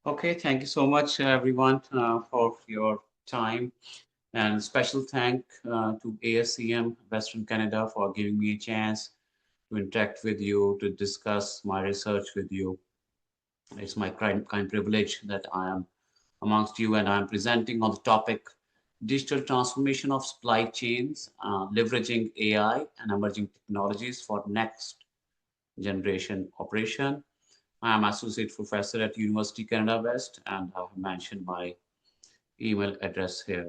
Okay, thank you so much, everyone, for your time. And special thank to ASCM Western Canada for giving me a chance to interact with you, to discuss my research with you. It's my kind privilege that I am amongst you and I'm presenting on the topic digital transformation of supply chains, leveraging AI and emerging technologies for next generation operation. I am associate professor at University Canada West and I have mentioned my email address here.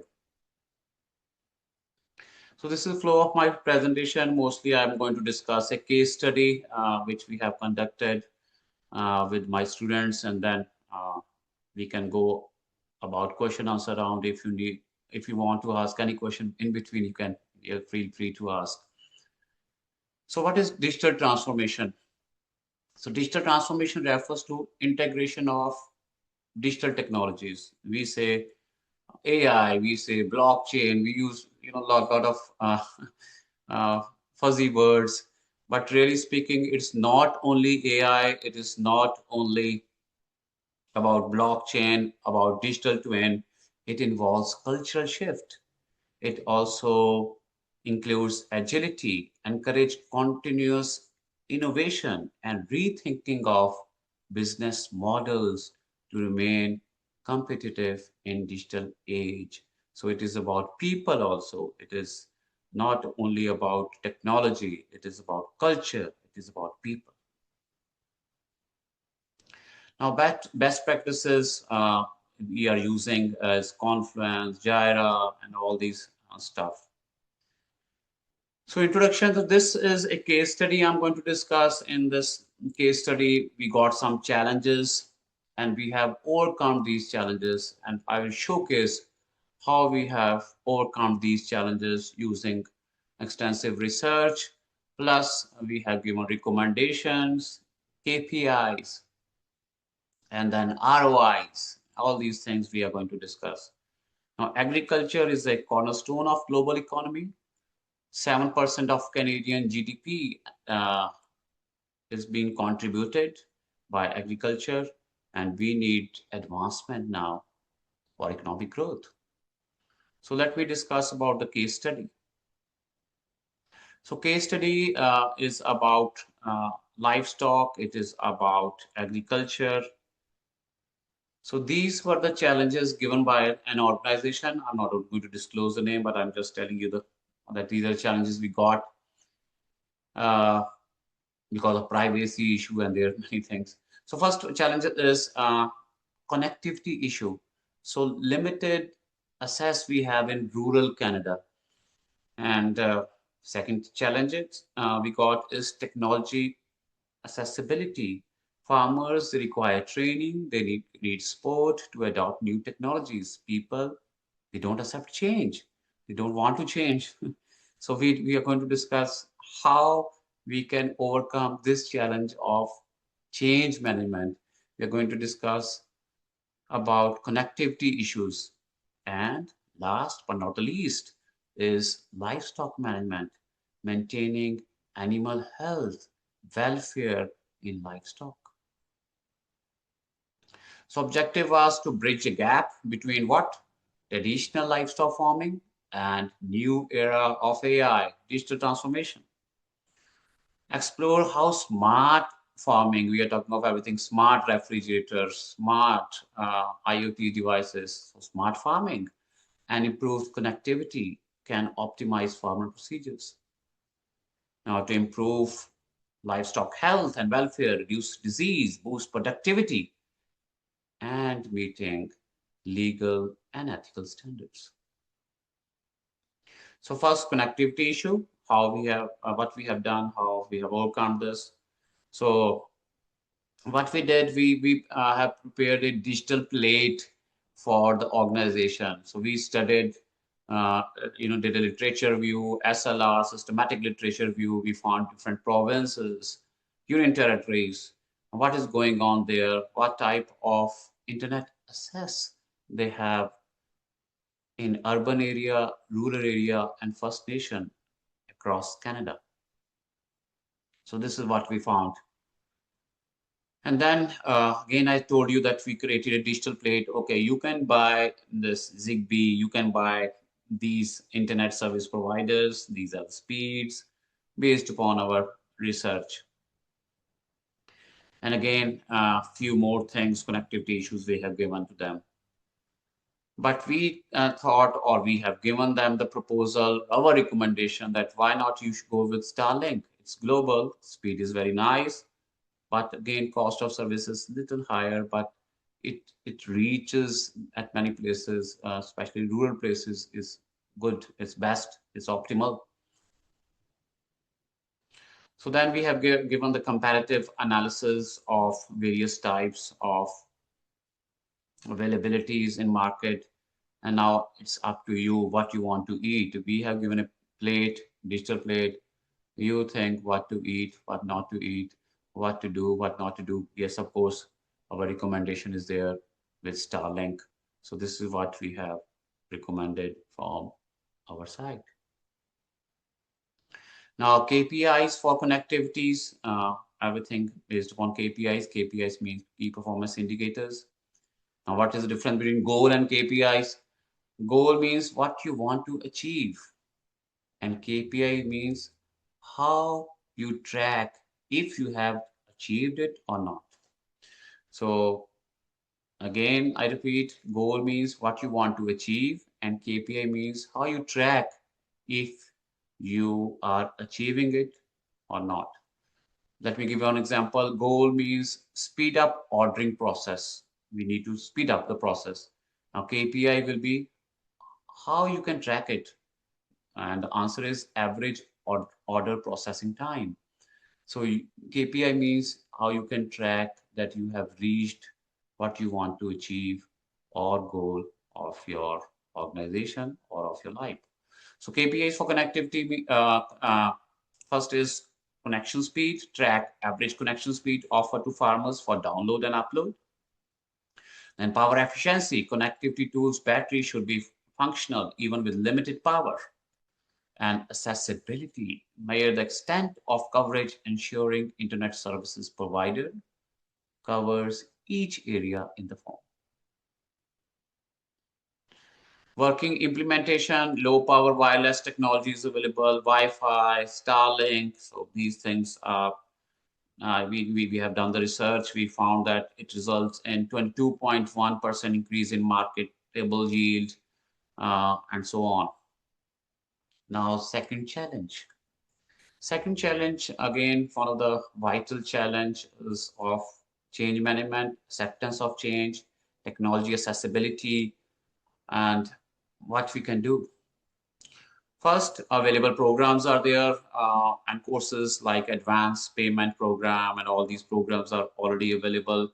So this is the flow of my presentation. Mostly I'm going to discuss a case study which we have conducted with my students, and then we can go about question answer round. If you want to ask any question in between, you can feel free to ask. So what is digital transformation? So digital transformation refers to integration of digital technologies. We say AI, we say blockchain, we use lot of uh, fuzzy words, but really speaking, it's not only AI, it is not only about blockchain, about digital twin. It involves cultural shift. It also includes agility, encourage continuous innovation, and rethinking of business models to remain competitive in digital age. So it is about people also. It is not only about technology, it is about culture, it is about people. Now, best practices we are using as Confluence, Jira, and all these stuff. So introduction to this is a case study I'm going to discuss. In this case study, we got some challenges and we have overcome these challenges, and I will showcase how we have overcome these challenges using extensive research. Plus, we have given recommendations, KPIs, and then ROIs. All these things we are going to discuss. Now, agriculture is a cornerstone of global economy. 7% of Canadian GDP is being contributed by agriculture, and we need advancement now for economic growth. So let me discuss about the case study. So case study is about livestock. It is about agriculture. So these were the challenges given by an organization. I'm not going to disclose the name, but I'm just telling you that these are challenges we got uh, because of privacy issue, and there are many things. So first challenge is connectivity issue. So limited access we have in rural Canada. And second challenge we got is technology accessibility. Farmers require training, they need support to adopt new technologies. People, they don't accept change. They don't want to change. So we are going to discuss how we can overcome this challenge of change management. We are going to discuss about connectivity issues. And last but not the least is livestock management, maintaining animal health, welfare in livestock. So objective was to bridge a gap between what? Traditional livestock farming and new era of AI, digital transformation. Explore how smart farming, we are talking of everything, smart refrigerators, smart IoT devices, so smart farming and improved connectivity can optimize farmer procedures. Now, to improve livestock health and welfare, reduce disease, boost productivity, and meeting legal and ethical standards. So first, connectivity issue, how we have, what we have done, how we have overcome this. So what we did, we have prepared a digital plate for the organization. So we studied, did a literature review, SLR, systematic literature review. We found different provinces, union territories, what is going on there, what type of internet access they have in urban area, rural area, and First Nation across Canada. So this is what we found. And then again, I told you that we created a digital plate. Okay, you can buy this Zigbee, you can buy these internet service providers. These are the speeds based upon our research. And again, a few more things, connectivity issues we have given to them. But we thought, or we have given them the proposal, our recommendation that why not you should go with Starlink. It's global, speed is very nice, but again, cost of service is little higher, but it reaches at many places, especially rural places, is good, it's best, it's optimal. So then we have given the comparative analysis of various types of availabilities in market, and now it's up to you what you want to eat. We have given a plate, digital plate. You think what to eat, what not to eat, what to do, what not to do. Yes, of course, our recommendation is there with Starlink. So this is what we have recommended from our side. Now, KPIs for connectivities, everything based upon KPIs. KPIs means key performance indicators. Now, what is the difference between goal and KPIs? Goal means what you want to achieve, and KPI means how you track if you have achieved it or not. So again, I repeat, goal means what you want to achieve, and KPI means how you track if you are achieving it or not. Let me give you an example. Goal means speed up ordering process. We need to speed up the process. Now KPI will be how you can track it. And the answer is average order processing time. So KPI means how you can track that you have reached what you want to achieve or goal of your organization or of your life. So KPIs for connectivity, first is connection speed, track average connection speed offered to farmers for download and upload. And power efficiency, connectivity tools battery should be functional even with limited power. And accessibility, measure the extent of coverage, ensuring internet services provided covers each area in the form. Working implementation, low power wireless technologies available, Wi-Fi, Starlink. So these things are, we have done the research. We found that it results in 22.1% increase in marketable yield, and so on. Now, second challenge. Second challenge, again, one of the vital challenges of change management, acceptance of change, technology accessibility, and what we can do. First, available programs are there, and courses like advanced payment program and all these programs are already available.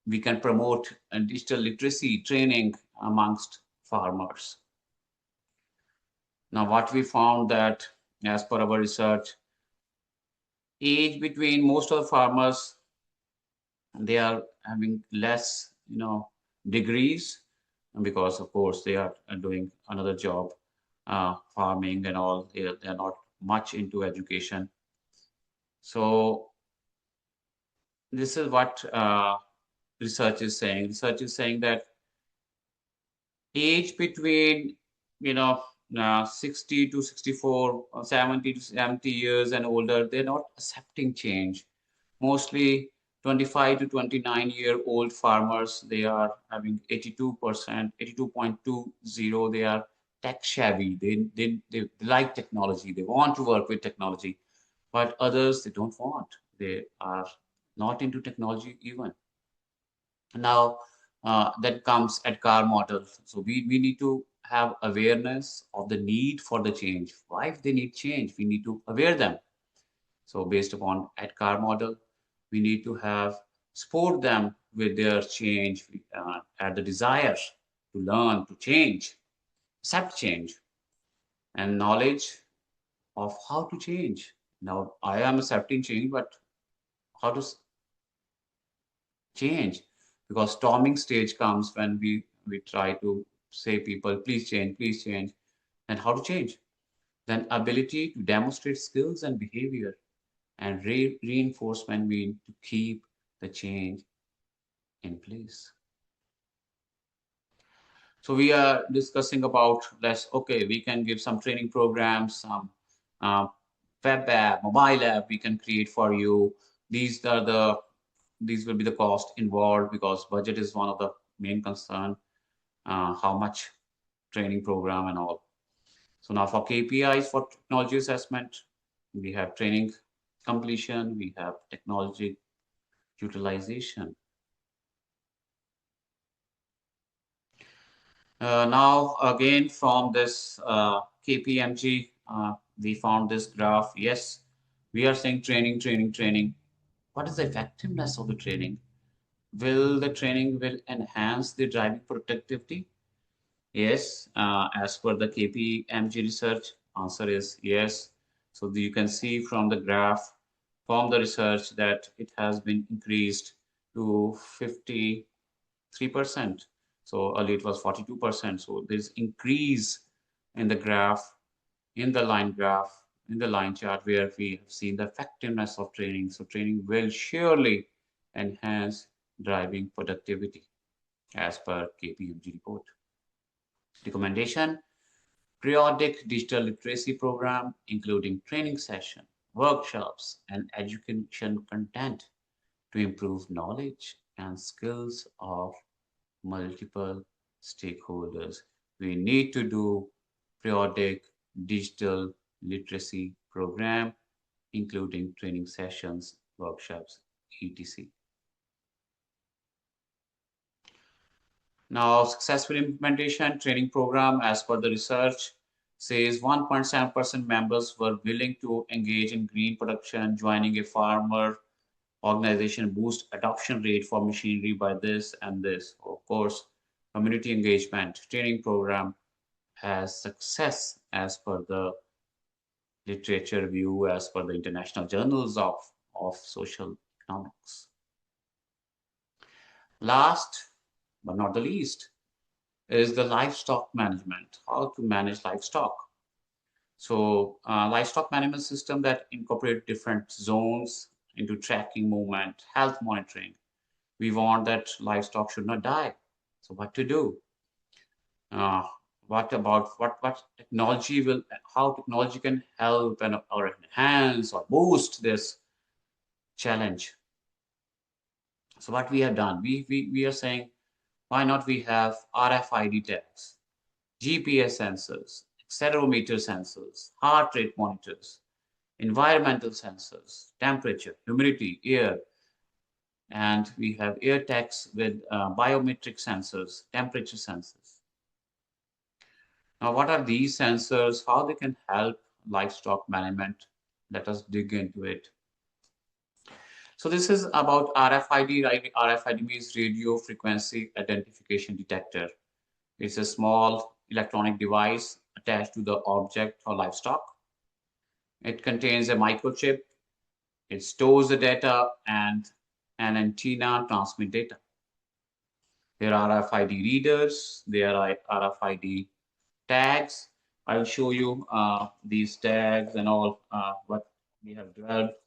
We can promote digital literacy training amongst farmers. Now, what we found that as per our research, age between most of the farmers, they are having less, degrees, because of course they are doing another job, farming and all. They are not much into education. So this is what research is saying. Research is saying that age between, 60 to 64, 70 to 70 years and older, they're not accepting change. Mostly 25 to 29-year-old farmers, they are having 82%, 82.20, they are tech savvy. They like technology. They want to work with technology. But others, they don't want. They are not into technology even. Now, that comes at car models. So we need to have awareness of the need for the change. Why they need change? We need to aware them. So based upon at car model, we need to have support them with their change, at the desire to learn, to change, accept change, and knowledge of how to change. Now, I am accepting change, but how to change? Because storming stage comes when we try to say people, please change, and how to change. Then ability to demonstrate skills and behavior, and reinforcement mean to keep the change in place. So we are discussing about let's okay, we can give some training programs, some uh, web app, mobile app we can create for you. These will be the cost involved because budget is one of the main concern. How much training program and all. So now for KPIs for technology assessment, we have training completion, we have technology utilization. Now, again, from this KPMG, we found this graph. Yes, we are saying training, training, training. What is the effectiveness of the training? Will the training will enhance the driving productivity? Yes, as per the KPMG research, answer is yes. So you can see from the graph, from the research that it has been increased to 53%. So earlier it was 42%. So there's increase in the graph, in the line graph, in the line chart where we have seen the effectiveness of training. So training will surely enhance driving productivity as per KPMG report. Recommendation: periodic digital literacy program, including training session, workshops, and education content to improve knowledge and skills of multiple stakeholders. We need to do periodic digital literacy program, including training sessions, workshops, etc. Now, successful implementation training program, as per the research, says 1.7% members were willing to engage in green production, joining a farmer organization boost adoption rate for machinery by this and this. Of course, community engagement training program has success as per the literature view, as per the international journals of social economics. Last but not the least is the livestock management, how to manage livestock. So livestock management system that incorporate different zones into tracking movement, health monitoring. We want that livestock should not die. So what to do? Uh, what about what technology will, how technology can help and or enhance or boost this challenge? So what we have done, we are saying, why not we have RFID tags, GPS sensors, accelerometer sensors, heart rate monitors, environmental sensors, temperature, humidity, air, and we have air tags with biometric sensors, temperature sensors. Now, what are these sensors? How they can help livestock management? Let us dig into it. So this is about RFID, right? RFID means radio frequency identification detector. It's a small electronic device attached to the object or livestock. It contains a microchip. It stores the data and an antenna transmit data. There are RFID readers. There are RFID tags. I will show you these tags and all what we have developed.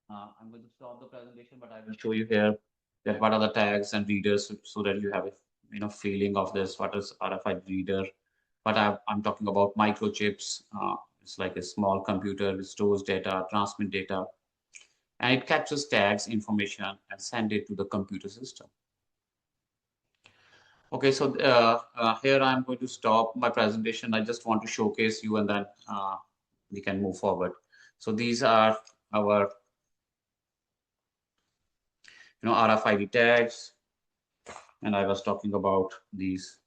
I'm going to stop the presentation, but I will show you here that what are the tags and readers so that you have a feeling of this. What is RFID reader? But I'm talking about microchips. It's like a small computer which stores data, transmit data, and it captures tags, information, and send it to the computer system. Okay, so here I'm going to stop my presentation. I just want to showcase you and then we can move forward. So these are our RFID tags, and I was talking about these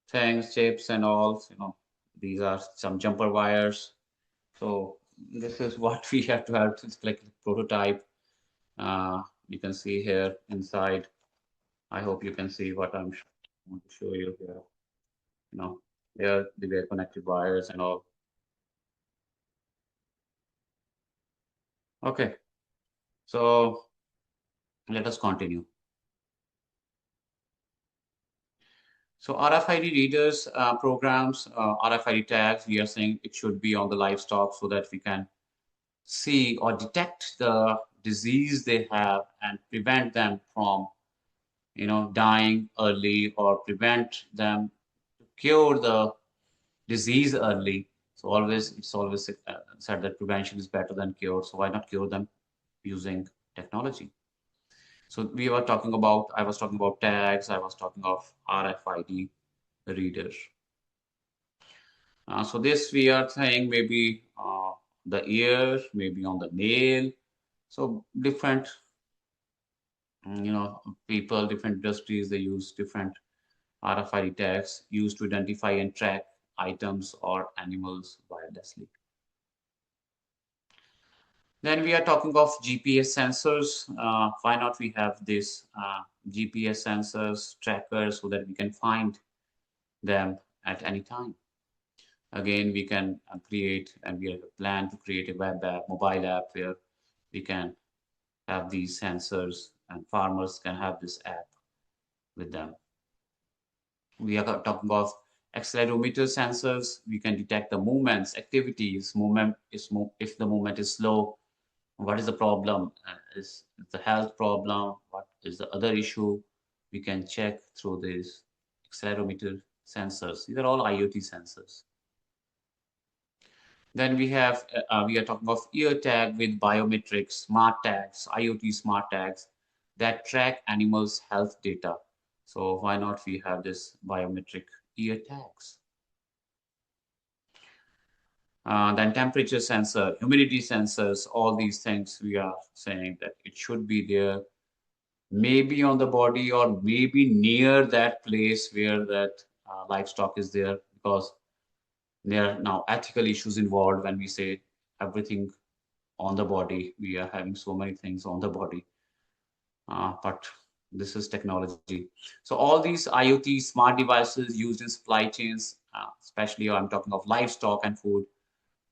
things, chips and all. These are some jumper wires. So this is what we have to have. It's like a prototype. You can see here inside. I hope you can see what I'm want to show you here. Here they were connected wires and all. Okay, so let us continue. So RFID readers programs, RFID tags, we are saying it should be on the livestock so that we can see or detect the disease they have and prevent them from, dying early, or prevent them to cure the disease early. So it's always said that prevention is better than cure. So why not cure them using technology? So I was talking about tags, I was talking of RFID readers. So this we are saying maybe the ear, maybe on the nail. So different, people, different industries, they use different RFID tags used to identify and track items or animals wirelessly. Then we are talking of GPS sensors. Why not we have this GPS sensors trackers so that we can find them at any time. Again, we can create, and we have a plan to create a web app, mobile app, where we can have these sensors and farmers can have this app with them. We are talking of accelerometer sensors. We can detect the movements, activities, if the movement is slow, what is the problem? Is the health problem? What is the other issue? We can check through these accelerometer sensors. These are all IoT sensors. Then we are talking of ear tag with biometrics, smart tags, IoT smart tags that track animals' health data. So why not we have this biometric ear tags? Then temperature sensor, humidity sensors, all these things we are saying that it should be there, maybe on the body or maybe near that place where that livestock is there, because there are now ethical issues involved when we say everything on the body. We are having so many things on the body, but this is technology. So all these IoT smart devices used in supply chains, especially I'm talking of livestock and food,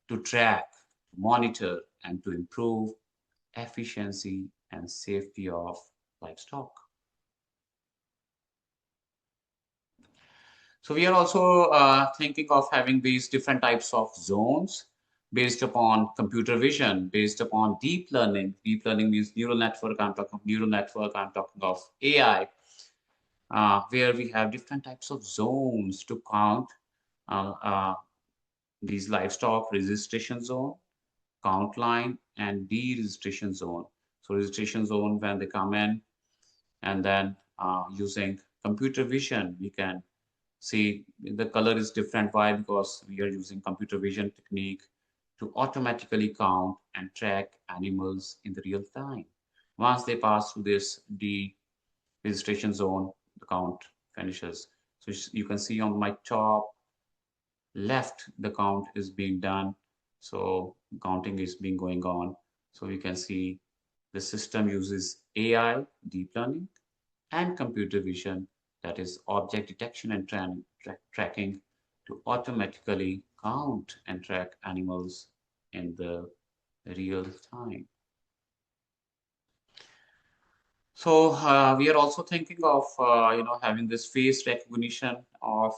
to track, monitor, and to improve efficiency and safety of livestock. So we are also thinking of having these different types of zones based upon computer vision, based upon deep learning. Deep learning means neural network. I'm talking of neural network. I'm talking of AI, where we have different types of zones to count uh, uh, these livestock: registration zone, count line, and de-registration zone. So registration zone when they come in, and then using computer vision, we can see the color is different. Why? Because we are using computer vision technique to automatically count and track animals in the real time. Once they pass through this de-registration zone, the count finishes. So you can see on my top left, the count is being done. So counting is being going on. So you can see the system uses AI, deep learning, and computer vision, that is object detection and tracking, to automatically count and track animals in the real time. So we are also thinking of having this face recognition of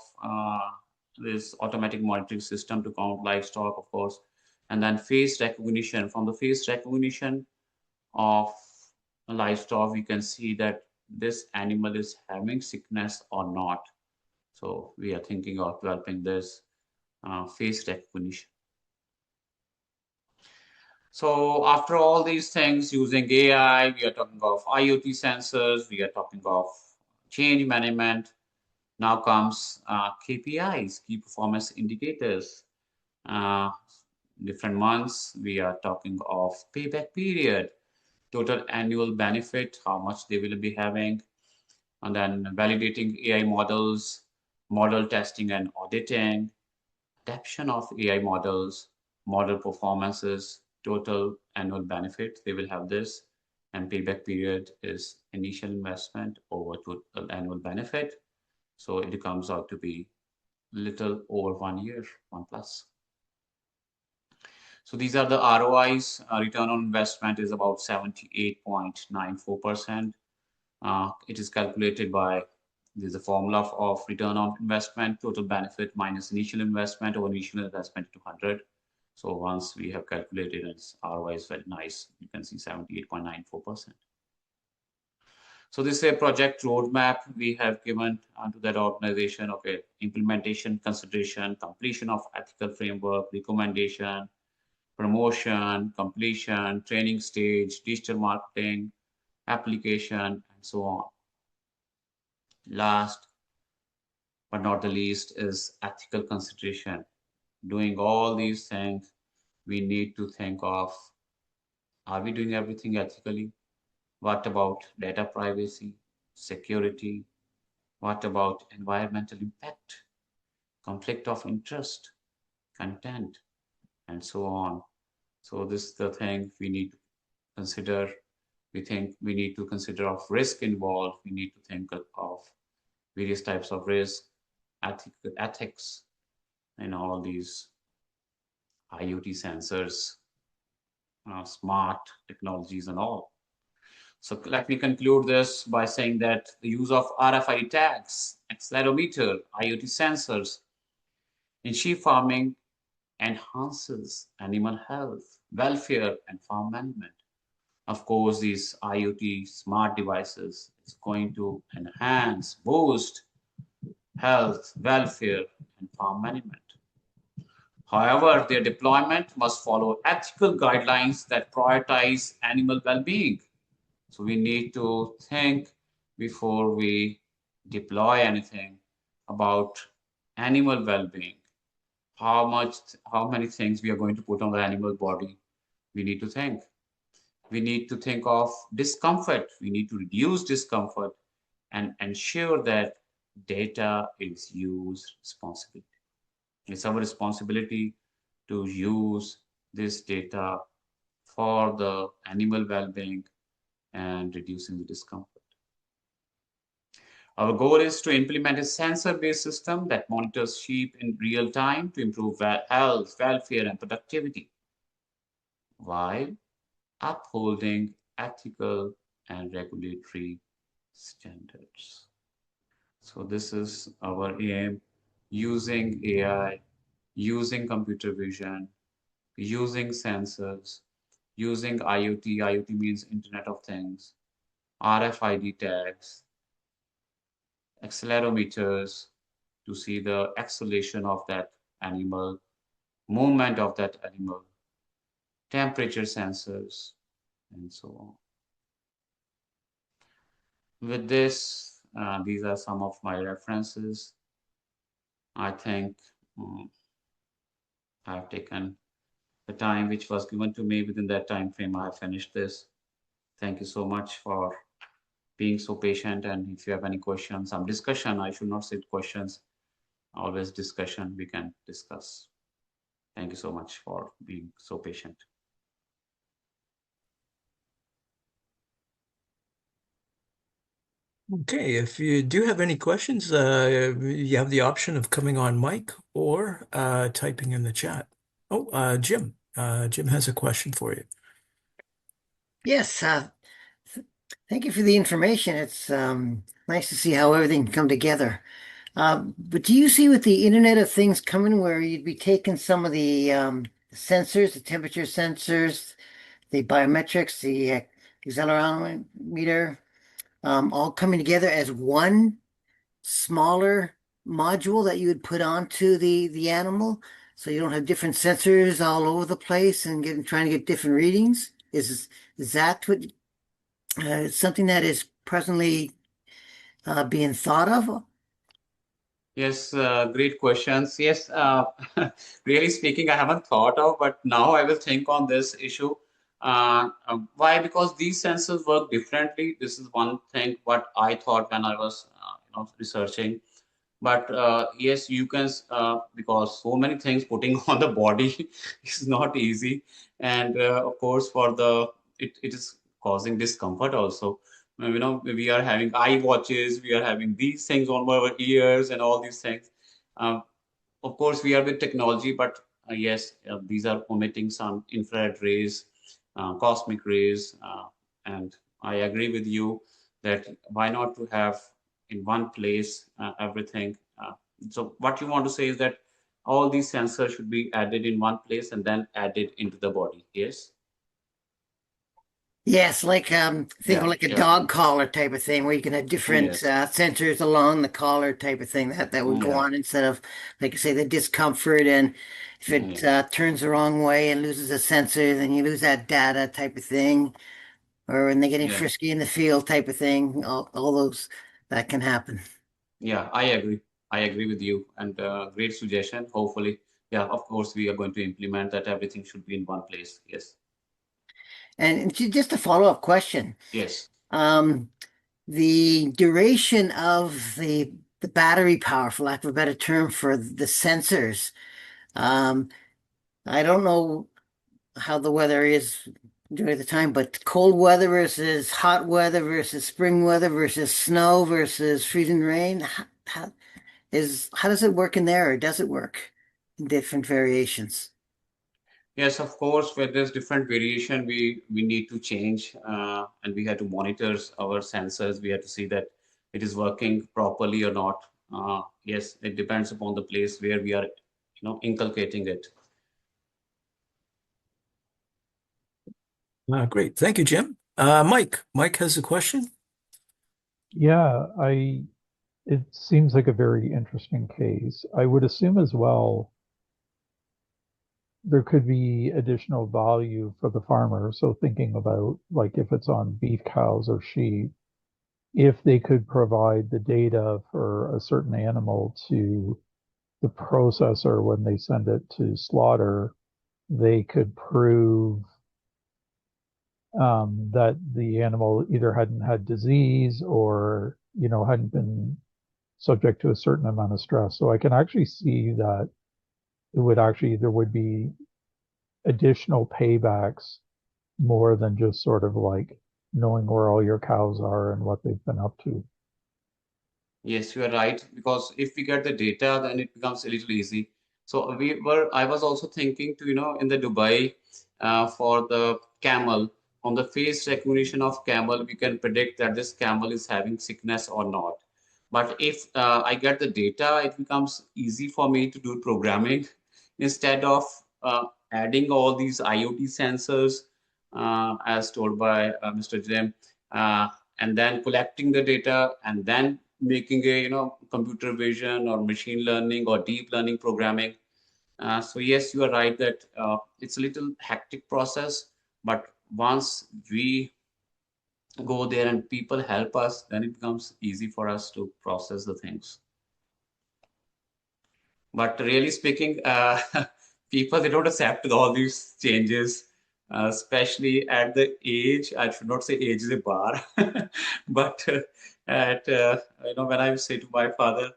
this automatic monitoring system to count livestock, of course, and then face recognition. From the face recognition of livestock, we can see that this animal is having sickness or not. So we are thinking of developing this face recognition. So after all these things using AI, we are talking of IoT sensors, we are talking of change management. Now comes KPIs, key performance indicators. Uh, Different months, we are talking of payback period, total annual benefit, how much they will be having, and then validating AI models, model testing and auditing, adaptation of AI models, model performances, total annual benefit, they will have this, and payback period is initial investment over total annual benefit. So it comes out to be little over 1 year, 1+. So these are the ROIs. Return on investment is about 78.94%. It is calculated by, there's a formula of return on investment, total benefit minus initial investment over initial investment to 100. So once we have calculated, its ROI is very nice. You can see 78.94%. So this is a project roadmap we have given to that organization. Okay, implementation, consideration, completion of ethical framework, recommendation, promotion, completion, training stage, digital marketing, application, and so on. Last but not the least is ethical consideration. Doing all these things, we need to think of, are we doing everything ethically? What about data privacy, security? What about environmental impact, conflict of interest, content, and so on? So this is the thing we need to consider. We think we need to consider of risk involved. We need to think of various types of risk, ethics, and all these IoT sensors, smart technologies, and all. So let me conclude this by saying that the use of RFID tags, accelerometer, IoT sensors in sheep farming enhances animal health, welfare, and farm management. Of course, these IoT smart devices is going to enhance, boost health, welfare, and farm management. However, their deployment must follow ethical guidelines that prioritize animal well-being. So we need to think before we deploy anything about animal well-being. How many things we are going to put on the animal body, we need to think. We need to think of discomfort. We need to reduce discomfort and ensure that data is used responsibly. It's our responsibility to use this data for the animal well-being and reducing the discomfort. Our goal is to implement a sensor-based system that monitors sheep in real time to improve health, welfare, and productivity, while upholding ethical and regulatory standards. So this is our aim, using AI, using computer vision, using sensors, using IoT. IoT means Internet of Things, RFID tags, accelerometers to see the acceleration of that animal, movement of that animal, temperature sensors, and so on. With this, these are some of my references. I think I've taken the time which was given to me. Within that time frame, I have finished this. Thank you so much for being so patient. And if you have any questions, some discussion, I should not say questions, always discussion, we can discuss. Thank you so much for being so patient. Okay, if you do have any questions, you have the option of coming on mic or typing in the chat. Oh, Jim. Jim has a question for you. Yes, thank you for the information. It's nice to see how everything can come together. But do you see with the Internet of Things coming where you'd be taking some of the sensors, the temperature sensors, the biometrics, the accelerometer, all coming together as one smaller module that you would put onto the animal, so you don't have different sensors all over the place and trying to get different readings? Is that what something that is presently being thought of? Yes, great questions. Yes, really speaking, I haven't thought of, but now I will think on this issue. Why? Because these sensors work differently. This is one thing what I thought when I was, researching. But yes, you can, because so many things putting on the body is not easy, and of course, it is causing discomfort also. We are having eye watches, we are having these things on our ears, and all these things. Um, of course, we are with technology, but yes, these are emitting some infrared rays, cosmic rays, and I agree with you that why not to have in one place everything. So what you want to say is that all these sensors should be added in one place and then added into the body. Yes. Yes, like think of Yeah. like a Yeah. dog collar type of thing where you can have different Yes. sensors along the collar type of thing that would go Yeah. on instead of like I say the discomfort, and if it Yeah. turns the wrong way and loses a sensor, then you lose that data type of thing. Or when they're getting Yeah. frisky in the field type of thing, all those that can happen. Yeah. I agree. I agree with you. And great suggestion. Hopefully, yeah. Of course, we are going to implement that. Everything should be in one place. Yes. And just a follow-up question. Yes. Um, the duration of the battery power, for lack of a better term, for the sensors. Um, I don't know how the weather is during the time, but cold weather versus hot weather versus spring weather versus snow versus freezing rain. How does it work in there, or does it work in different variations? Yes, of course, where there's different variation, we need to change, and we have to monitor our sensors. We have to see that it is working properly or not. Yes, it depends upon the place where we are, inculcating it. Great. Thank you, Jim. Mike. Mike has a question. Yeah, it seems like a very interesting case. I would assume as well there could be additional value for the farmer. So thinking about like if it's on beef cows or sheep, if they could provide the data for a certain animal to the processor when they send it to slaughter, they could prove that the animal either hadn't had disease or hadn't been subject to a certain amount of stress. So I can actually see that there would be additional paybacks more than just sort of like knowing where all your cows are and what they've been up to. Yes, you are right. Because if we get the data, then it becomes a little easy. So I was also thinking to, in the Dubai, for the camel, on the face recognition of camel, we can predict that this camel is having sickness or not. But if I get the data, it becomes easy for me to do programming instead of adding all these IoT sensors, as told by Mr. Jim. And then collecting the data and then making a computer vision or machine learning or deep learning programming. So yes, you are right that it's a little hectic process, but once we go there and people help us, then it becomes easy for us to process the things. But really speaking, people, they don't accept all these changes, especially at the age. I should not say age is a bar, but at when I say to my father,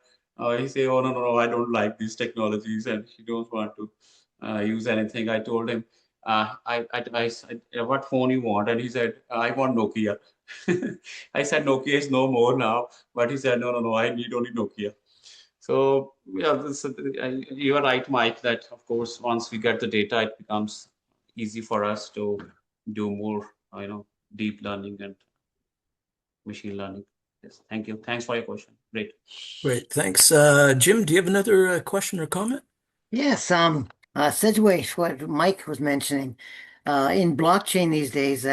he say, "Oh no, I don't like these technologies," and he don't want to use anything. I told him, I said, "What phone you want?" And he said, "I want Nokia." I said, "Nokia is no more now," but he said, "No, I need only Nokia." So yeah, you are right, Mike, that of course, once we get the data, it becomes easy for us to do more, deep learning and machine learning. Yes, thank you. Thanks for your question. Great. Great. Thanks. Jim, do you have another question or comment? Yes, segue to what Mike was mentioning. In blockchain these days,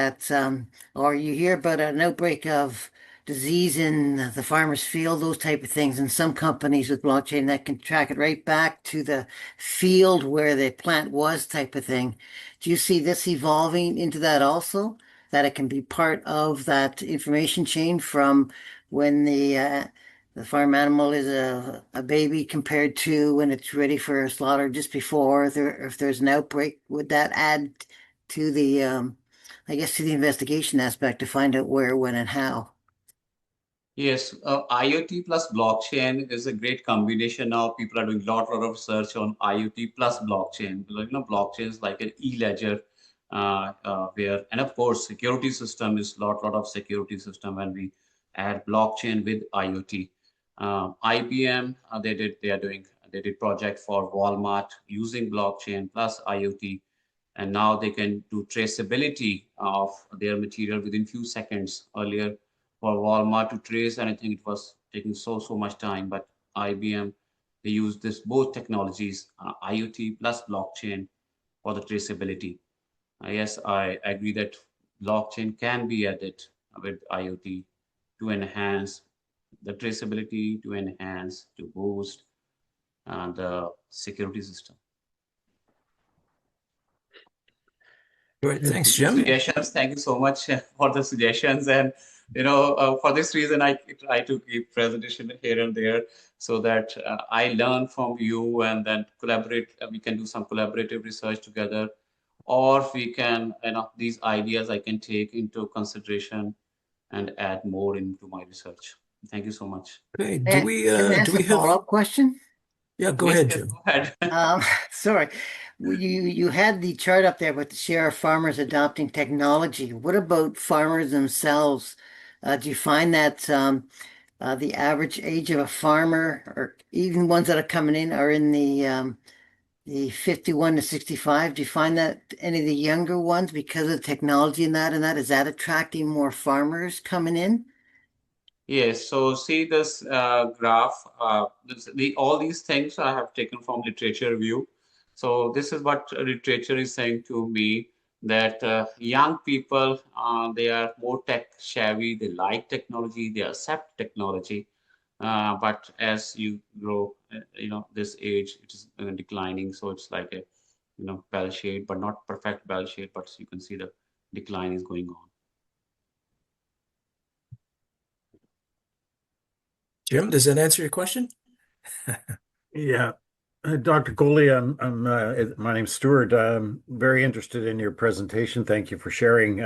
or you hear about an outbreak of disease in the farmer's field, those type of things, and some companies with blockchain that can track it right back to the field where the plant was, type of thing. Do you see this evolving into that also? That it can be part of that information chain from when the farm animal is a baby compared to when it's ready for slaughter just before, if there's an outbreak, would that add to I guess to the investigation aspect to find out where, when, and how? Yes, IoT plus blockchain is a great combination now. People are doing a lot of research on IoT plus blockchain. Blockchain is like an e-ledger, and of course, security system is lot of security system when we add blockchain with IoT. IBM, they did project for Walmart using blockchain plus IoT, and now they can do traceability of their material within few seconds. Earlier, for Walmart to trace anything, it was taking so much time, but IBM they use this both technologies, IoT plus blockchain for the traceability. Yes, I agree that blockchain can be added with IoT to enhance the traceability, to boost the security system. Great. Thanks, Jim. Suggestions. Thank you so much for the suggestions. And for this reason, I try to keep presentation here and there so that I learn from you and then collaborate. We can do some collaborative research together, or we can, these ideas I can take into consideration and add more into my research. Thank you so much. Okay. Can I ask Do we a have? follow-up question? Yeah, go Yes, ahead, yes, Jim. go ahead. Sorry. You had the chart up there with the share of farmers adopting technology. What about farmers themselves? Do you find that the average age of a farmer, or even ones that are coming in, are in the 51 to 65? Do you find that any of the younger ones, because of technology and that, is that attracting more farmers coming in? Yes, so see this graph, all these things I have taken from literature review. So this is what literature is saying to me, that young people, they are more tech savvy, they like technology, they accept technology. But as you grow, this age, it is declining. So it's like a, bell shape, but not perfect bell shape, but you can see the decline is going on. Jim, does that answer your question? Yeah. Dr. Kohli, my name's Stuart. I'm very interested in your presentation. Thank you for sharing.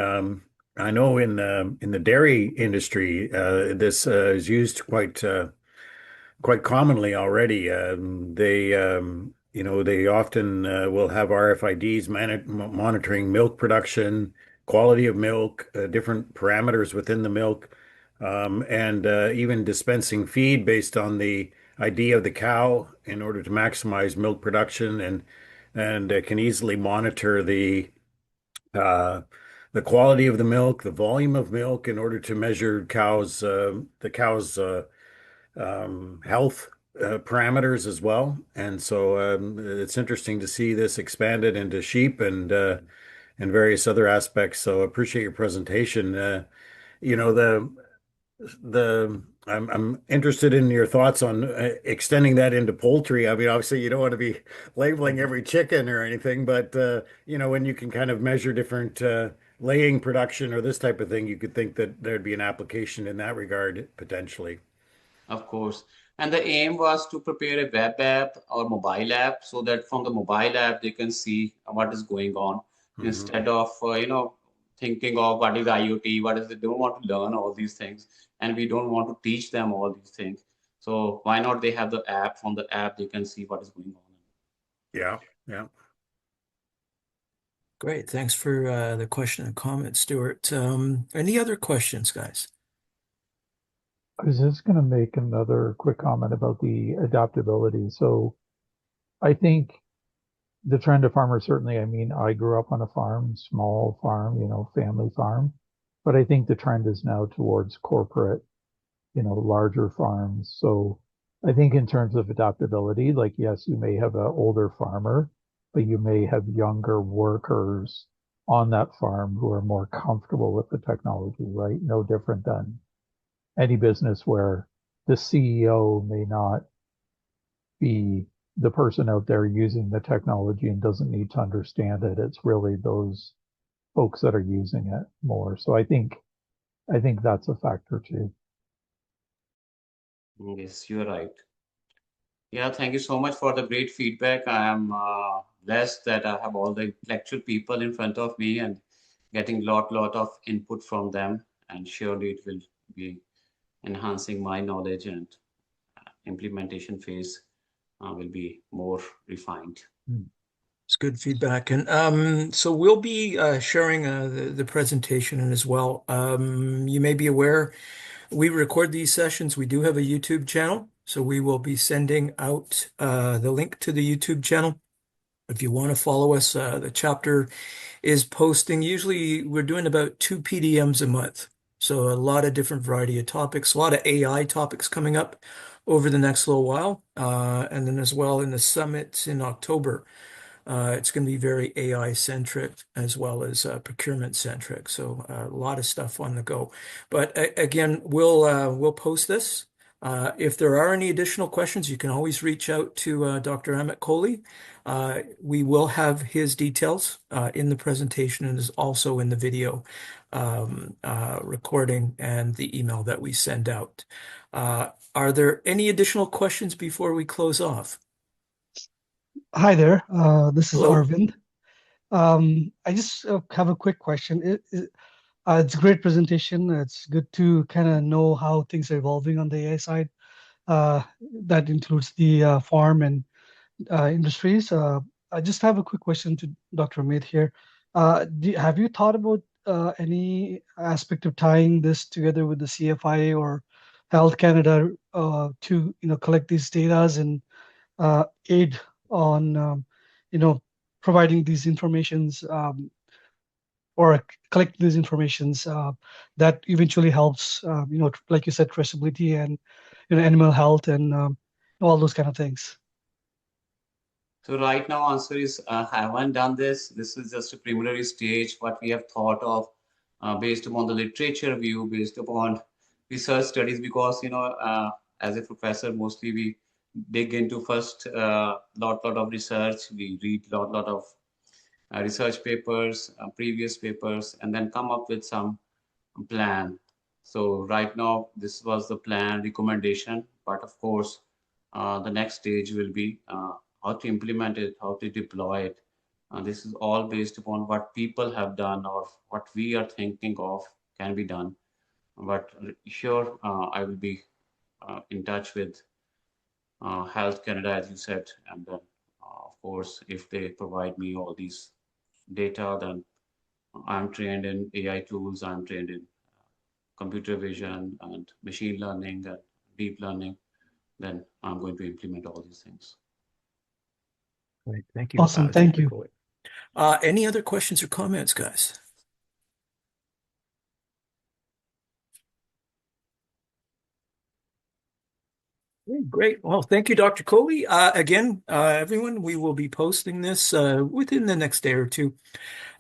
I know in the dairy industry, this is used quite commonly already. They often will have RFIDs monitoring milk production, quality of milk, different parameters within the milk, and even dispensing feed based on the ID of the cow in order to maximize milk production, and can easily monitor uh, the quality of the milk, the volume of milk in order to measure the cow's health parameters as well. And so it's interesting to see this expanded into sheep and various other aspects. So appreciate your presentation. You know, I'm interested in your thoughts on extending that into poultry. I mean, obviously you don't want to be labeling every chicken or anything, but when you can kind of measure different laying production or this type of thing, you could think that there'd be an application in that regard potentially. Of course. And the aim was to prepare a web app or mobile app so that from the mobile app they can see what is going on Hmm. instead of thinking of what is IoT, what is it. They don't want to learn all these things, and we don't want to teach them all these things. So why not they have the app? From the app they can see what is going on. Yeah, yeah. Great. Thanks for the question and comment, Stuart. Any other questions, guys? I was just going to make another quick comment about the adaptability. So I think the trend of farmers, certainly, I mean, I grew up on a farm, small farm, family farm, but I think the trend is now towards corporate, larger farms. So I think in terms of adaptability, like, yes, you may have an older farmer, but you may have younger workers on that farm who are more comfortable with the technology, right? No different than any business where the CEO may not be the person out there using the technology and doesn't need to understand it. It's really those folks that are using it more. So I think that's a factor too. Yes, you're right. Yeah, thank you so much for the great feedback. I am blessed that I have all the intellectual people in front of me and getting lot of input from them, and surely it will be enhancing my knowledge, and implementation phase will be more refined. It's good feedback. And so we'll be sharing the presentation as well. You may be aware we record these sessions. We do have a YouTube channel, so we will be sending out the link to the YouTube channel. If you want to follow us, the chapter is posting. Usually we're doing about 2 PDMs a month. So a lot of different variety of topics, a lot of AI topics coming up. over the next little while. And then as well in the summits in October. It's going to be very AI centric as well as procurement centric. So a lot of stuff on the go. But again, we'll post this. If there are any additional questions, you can always reach out to Dr. Amit Kohli. We will have his details in the presentation and is also in the video recording and the email that we send out. Are there any additional questions before we close off? Hi there. This is Hello. Arvind. I just have a quick question. It's a great presentation. It's good to kind of know how things are evolving on the AI side. That includes the farm and industries. I just have a quick question to Dr. Amit here. Have you thought about any aspect of tying this together with the CFI or Health Canada to collect these data and aid on providing these informations or collect these informations that eventually helps like you said, traceability and animal health and all those kind of things. So right now, answer is I haven't done this. This is just a preliminary stage. What we have thought of based upon the literature view, based upon research studies, because as a professor, mostly we dig into first lot of research. We read lot of research papers, previous papers, and then come up with some plan. So right now, this was the plan recommendation, but of course, the next stage will be how to implement it, how to deploy it. This is all based upon what people have done or what we are thinking of can be done. But sure, I will be in touch with Health Canada, as you said, and then of course, if they provide me all these data, then I'm trained in AI tools, I'm trained in computer vision and machine learning and deep learning, then I'm going to implement all these things. Great. Thank you. Awesome. Thank you. Any other questions or comments, guys? Great. Well, thank you, Dr. Kohli. Again, everyone, we will be posting this within the next day or two.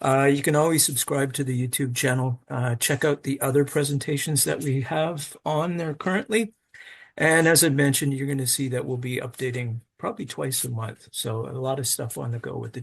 You can always subscribe to the YouTube channel. Check out the other presentations that we have on there currently. And as I mentioned, you're going to see that we'll be updating probably twice a month. So a lot of stuff on the go with the